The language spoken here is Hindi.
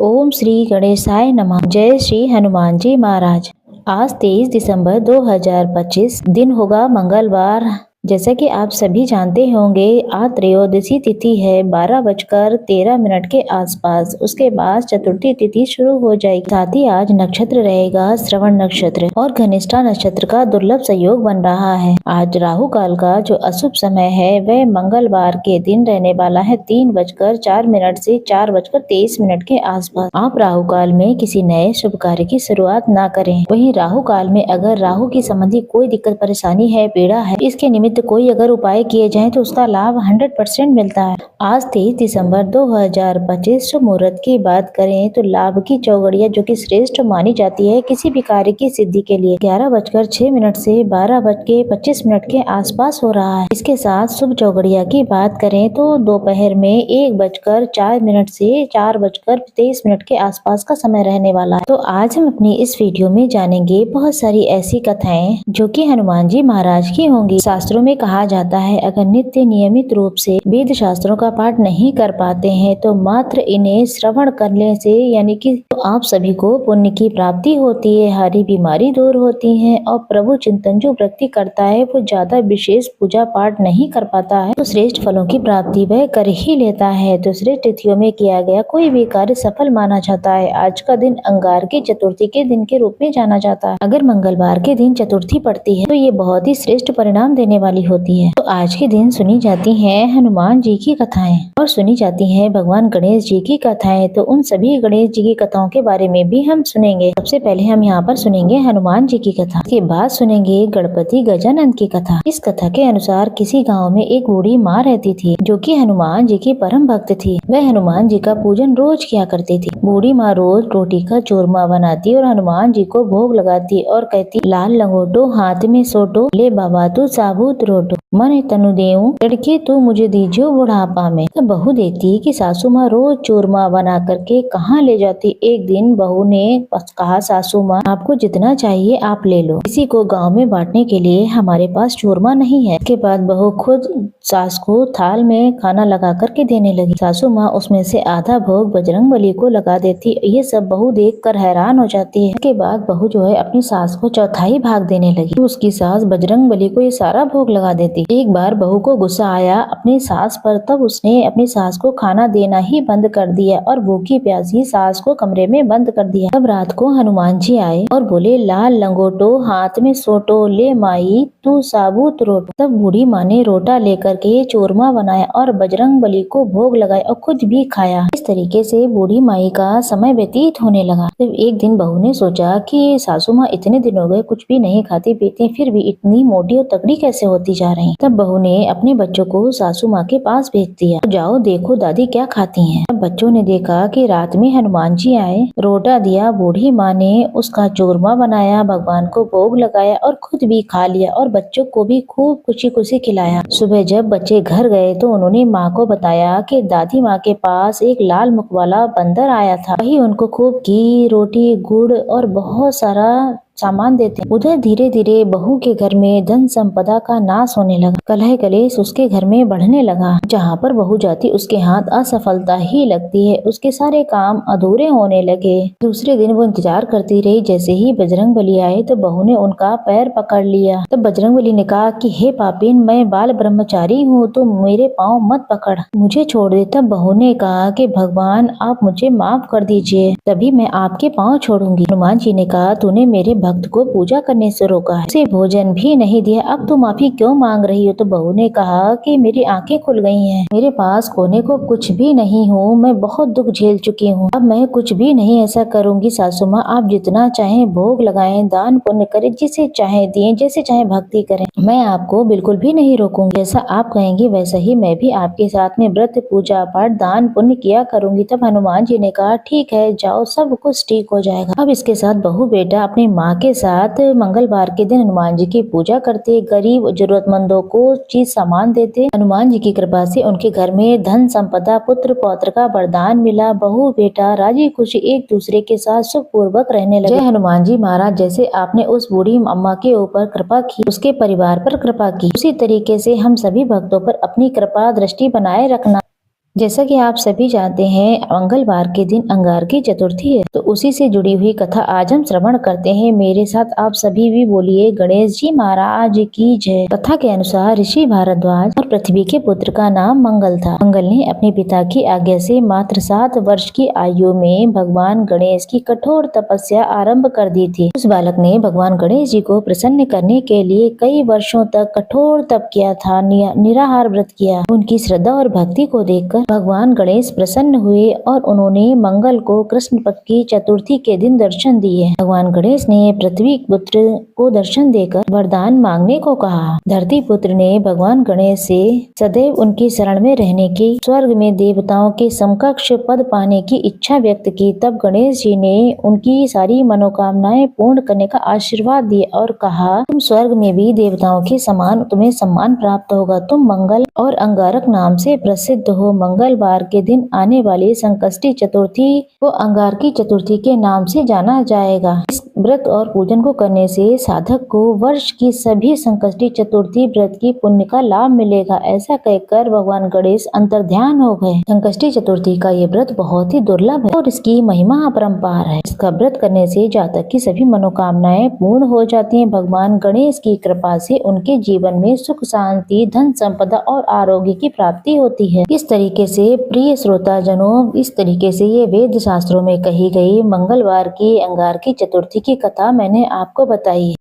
ओम श्री गणेशाय नमः। जय श्री हनुमान जी महाराज। आज 23 दिसंबर 2025 दिन होगा मंगलवार। जैसा कि आप सभी जानते होंगे आज त्रयोदशी तिथि है 12:13 के आसपास। उसके बाद चतुर्थी तिथि शुरू हो जाएगी। साथ ही आज नक्षत्र रहेगा श्रवण नक्षत्र और घनिष्ठा नक्षत्र का दुर्लभ संयोग बन रहा है। आज राहु काल का जो अशुभ समय है वह मंगलवार के दिन रहने वाला है 3:04 से 4:23 के आसपास। आप राहु काल में किसी नए शुभ कार्य की शुरुआत न करें। वहीं राहु काल में अगर राहु की संबंधी कोई दिक्कत परेशानी है, पीड़ा है, इसके निमित्त कोई अगर उपाय किए जाएं तो उसका लाभ 100% मिलता है। आज 23 दिसंबर 2025 शुभ मुहूर्त की बात करें तो लाभ की चौघड़िया जो कि श्रेष्ठ मानी जाती है किसी भी कार्य की सिद्धि के लिए 11:06 से 12:25 के आसपास हो रहा है। इसके साथ शुभ चौघड़िया की बात करें तो दोपहर में 1:04 से 4:23 के आसपास का समय रहने वाला है। तो आज हम अपनी इस वीडियो में जानेंगे बहुत सारी ऐसी कथाएं जो कि हनुमान जी महाराज की होंगी। शास्त्रों में कहा जाता है अगर नित्य नियमित रूप से वेद शास्त्रों का पाठ नहीं कर पाते हैं तो मात्र इन्हें श्रवण करने से यानी कि तो आप सभी को पुण्य की प्राप्ति होती है, हरी बीमारी दूर होती है और प्रभु चिंतन जो व्यक्ति करता है वो ज्यादा विशेष पूजा पाठ नहीं कर पाता है तो श्रेष्ठ फलों की प्राप्ति वह कर ही लेता है। तो श्रेष्ठ तिथियों में किया गया कोई भी कार्य सफल माना जाता है। आज का दिन अंगार की चतुर्थी के दिन के रूप में जाना जाता है। अगर मंगलवार के दिन चतुर्थी पड़ती है तो ये बहुत ही श्रेष्ठ परिणाम देने वाली होती है। तो आज के दिन सुनी जाती है हनुमान जी की कथाएं और सुनी जाती है भगवान गणेश जी की कथाएं। तो उन सभी गणेश जी की कथाओं के बारे में भी हम सुनेंगे। सबसे पहले हम यहाँ पर सुनेंगे हनुमान जी की कथा, इसके बाद सुनेंगे गणपति गजानन की कथा। इस कथा के अनुसार किसी गाँव में एक बूढ़ी माँ रहती थी जो की हनुमान जी की परम भक्त थी। वह हनुमान जी का पूजन रोज किया करती थी। बूढ़ी माँ रोज रोटी का चूरमा बनाती और हनुमान जी को भोग लगाती और कहती लाल लंगोटो हाथ में सोटो ले बाबा तू साबुत रोटो मन तनु देऊं लड़के तू मुझे दीजियो बुढ़ापा में। तो बहू देखती कि सासू माँ रोज चूरमा बना करके कहाँ ले जाती। एक दिन बहू ने कहा सासू माँ आपको जितना चाहिए आप ले लो, किसी को गाँव में बांटने के लिए हमारे पास चूरमा नहीं है। इसके बाद बहू खुद सास को थाल में खाना लगा करके देने लगी। सासू माँ उसमें से आधा भोग बजरंगबली को लगा देती। ये सब बहू देख कर हैरान हो जाती है। इसके बाद बहू जो है अपनी सास को चौथाई भाग देने लगी। उसकी सास बजरंगबली को ये सारा भोग लगा देती। एक बार बहू को गुस्सा आया अपनी सास पर, तब उसने अपनी सास को खाना देना ही बंद कर दिया और भूखी प्यासी सास को कमरे में बंद कर दिया। तब रात को हनुमान जी आए और बोले लाल लंगोटो हाथ में सोटो ले माई तू साबुत रोटो। तब बूढ़ी माँ ने रोटा लेकर के चूरमा बनाया और बजरंगबली को भोग लगाया और खुद भी खाया। इस तरीके से बूढ़ी माई का समय व्यतीत होने लगा। तब एक दिन बहू ने सोचा कि सासू माँ इतने दिन हो गए कुछ भी नहीं खाती पीती फिर भी इतनी मोटी और तगड़ी कैसे होती जा रही। तब बहू ने अपने बच्चों को सासू माँ के पास भेज दिया, जाओ देखो दादी क्या खाती हैं। तब बच्चों ने देखा कि रात में हनुमान जी आए, रोटा दिया, बूढ़ी माँ ने उसका चूरमा बनाया, भगवान को भोग लगाया और खुद भी खा लिया और बच्चों को भी खूब खुशी खुशी खिलाया। सुबह जब बच्चे घर गए तो उन्होंने माँ को बताया कि दादी माँ के पास एक लाल मुख वाला बंदर आया था। वही उनको खूब घी रोटी गुड़ और बहुत सारा सामान देते। उधर धीरे धीरे बहू के घर में धन संपदा का नाश होने लगा। कलह कलेश उसके घर में बढ़ने लगा। जहाँ पर बहू जाती उसके हाथ असफलता ही लगती है, उसके सारे काम अधूरे होने लगे। दूसरे दिन वो इंतजार करती रही। जैसे ही बजरंगबली आए तो बहू ने उनका पैर पकड़ लिया। तब बजरंगबली ने कहा कि हे पापिन मैं बाल ब्रह्मचारी हूँ तो मेरे पाँव मत पकड़, मुझे छोड़ दे। तब बहू ने कहा कि भगवान आप मुझे माफ कर दीजिए तभी मैं आपके पाँव छोड़ूंगी। हनुमान जी ने कहा तूने मेरे भक्त को पूजा करने से रोका है, उसे भोजन भी नहीं दिया, अब तू माफी क्यों मांग रही हो। तो बहू ने कहा कि मेरी आंखें खुल गई हैं, मेरे पास खोने को कुछ भी नहीं हूँ, मैं बहुत दुख झेल चुकी हूँ, अब मैं कुछ भी नहीं ऐसा करूँगी। सासू माँ आप जितना चाहे भोग लगाएं, दान पुण्य करें, जिसे चाहे दिए, जैसे चाहे भक्ति करें, मैं आपको बिल्कुल भी नहीं रोकूंगी। जैसा आप कहेंगी वैसा ही मैं भी आपके साथ में व्रत पूजा पाठ दान पुण्य किया करूंगी। तब हनुमान जी ने कहा ठीक है जाओ सब कुछ ठीक हो जाएगा। अब इसके साथ बहू बेटा अपनी माँ के साथ मंगलवार के दिन हनुमान जी की पूजा करते, गरीब जरूरतमंदों को चीज सामान देते। हनुमान जी की कृपा से उनके घर में धन संपदा पुत्र पौत्र का वरदान मिला। बहू बेटा राजी खुशी एक दूसरे के साथ सुख पूर्वक रहने लगे। जय हनुमान जी महाराज। जैसे आपने उस बूढ़ी अम्मा के ऊपर कृपा की, उसके परिवार पर कृपा की, उसी तरीके से हम सभी भक्तों पर अपनी कृपा दृष्टि बनाए रखना। जैसा कि आप सभी जानते हैं, मंगलवार के दिन अंगारकी चतुर्थी है, तो उसी से जुड़ी हुई कथा आज हम श्रवण करते हैं। मेरे साथ आप सभी भी बोलिए गणेश जी महाराज की जय। कथा के अनुसार ऋषि भारद्वाज और पृथ्वी के पुत्र का नाम मंगल था। मंगल ने अपने पिता की आज्ञा से मात्र 7 वर्ष की आयु में भगवान गणेश की कठोर तपस्या आरंभ कर दी थी। उस बालक ने भगवान गणेश जी को प्रसन्न करने के लिए कई वर्षों तक कठोर तप किया था, निराहार व्रत किया। उनकी श्रद्धा और भक्ति को देखकर भगवान गणेश प्रसन्न हुए और उन्होंने मंगल को कृष्ण पक्ष की चतुर्थी के दिन दर्शन दिए। भगवान गणेश ने पृथ्वी पुत्र को दर्शन देकर वरदान मांगने को कहा। धरती पुत्र ने भगवान गणेश से सदैव उनकी शरण में रहने की, स्वर्ग में देवताओं के समकक्ष पद पाने की इच्छा व्यक्त की। तब गणेश जी ने उनकी सारी मनोकामनाएं पूर्ण करने का आशीर्वाद दिया और कहा, तुम स्वर्ग में भी देवताओं के समान तुम्हें सम्मान प्राप्त होगा। तुम मंगल और अंगारक नाम से प्रसिद्ध हो। मंगलवार के दिन आने वाली संकष्टी चतुर्थी को अंगारकी चतुर्थी के नाम से जाना जाएगा। इस व्रत और पूजन को करने से साधक को वर्ष की सभी संकष्टी चतुर्थी व्रत की पुण्य का लाभ मिलेगा। ऐसा कहकर भगवान गणेश अंतर्ध्यान हो गए। संकष्टी चतुर्थी का ये व्रत बहुत ही दुर्लभ है और इसकी महिमा अपरंपार है। इसका व्रत करने से जातक की सभी मनोकामनाएं पूर्ण हो जाती हैं। भगवान गणेश की कृपा से उनके जीवन में सुख शांति, धन संपदा और आरोग्य की प्राप्ति होती है। इस तरीके से प्रिय श्रोता जनों, इस तरीके से ये वेद शास्त्रों में कही गई मंगलवार की अंगारकी चतुर्थी की कथा मैंने आपको बताई।